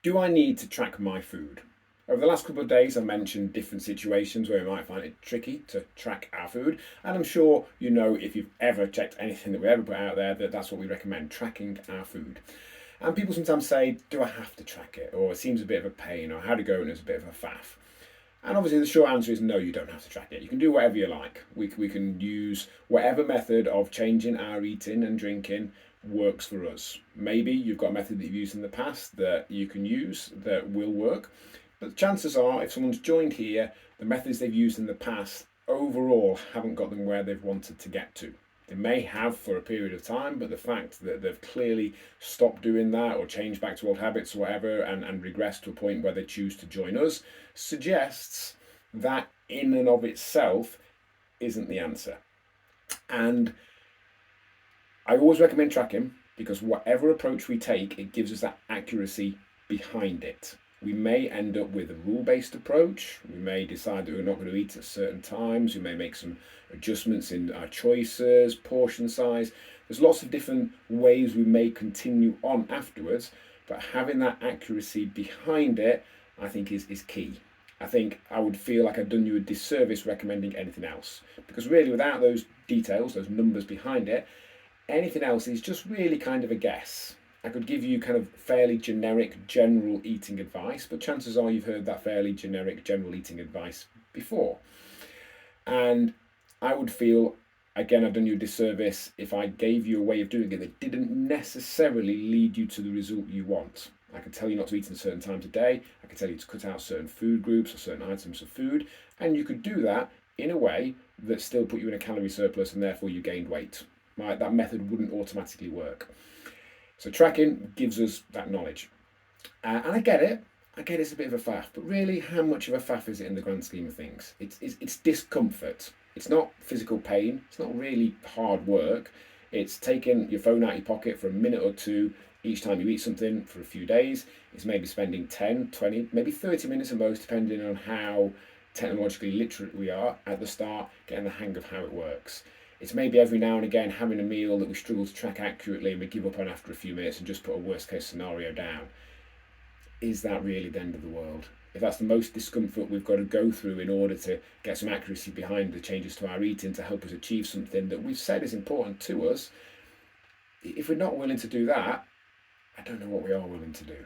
Do I need to track my food? Over the last couple of days, I've mentioned different situations where we might find it tricky to track our food. And I'm sure you know, if you've ever checked anything that we ever put out there, that that's what we recommend, tracking our food. And people sometimes say, do I have to track it? Or it seems a bit of a pain, or how to go and it's a bit of a faff. And obviously, the short answer is no, you don't have to track it. You can do whatever you like. We can use whatever method of changing our eating and drinking works for us. Maybe you've got a method that you've used in the past that you can use that will work. But chances are, if someone's joined here, the methods they've used in the past overall haven't got them where they've wanted to get to. They may have for a period of time, but the fact that they've clearly stopped doing that or changed back to old habits or whatever and regressed to a point where they choose to join us suggests that in and of itself isn't the answer. And I always recommend tracking because whatever approach we take, it gives us that accuracy behind it. We may end up with a rule-based approach. We may decide that we're not going to eat at certain times. We may make some adjustments in our choices, portion size. There's lots of different ways we may continue on afterwards, but having that accuracy behind it, I think is key. I think I would feel like I've done you a disservice recommending anything else. Because really, without those details, those numbers behind it, anything else is just really kind of a guess. I could give you kind of fairly generic general eating advice, but chances are you've heard that fairly generic general eating advice before. And I would feel, again, I've done you a disservice if I gave you a way of doing it that didn't necessarily lead you to the result you want. I could tell you not to eat at certain times of day. I could tell you to cut out certain food groups or certain items of food. And you could do that in a way that still put you in a calorie surplus and therefore you gained weight. Right? That method wouldn't automatically work. So tracking gives us that knowledge. And I get it. I get it's a bit of a faff, but really, how much of a faff is it in the grand scheme of things? It's discomfort. It's not physical pain. It's not really hard work. It's taking your phone out of your pocket for a minute or two each time you eat something for a few days. It's maybe spending 10, 20, maybe 30 minutes at most, depending on how technologically literate we are at the start, getting the hang of how it works. It's maybe every now and again having a meal that we struggle to track accurately and we give up on after a few minutes and just put a worst case scenario down. Is that really the end of the world? If that's the most discomfort we've got to go through in order to get some accuracy behind the changes to our eating to help us achieve something that we've said is important to us, if we're not willing to do that, I don't know what we are willing to do.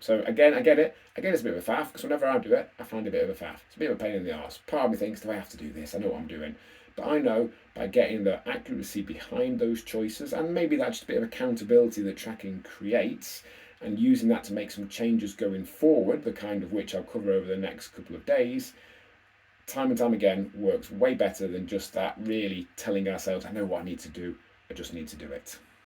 So again, I get it. Again, it's a bit of a faff because whenever I do it, I find it a bit of a faff. It's a bit of a pain in the arse. Part of me thinks, do I have to do this? I know what I'm doing. But I know by getting the accuracy behind those choices, and maybe that's just a bit of accountability that tracking creates, and using that to make some changes going forward, the kind of which I'll cover over the next couple of days, time and time again works way better than just that really telling ourselves, I know what I need to do, I just need to do it.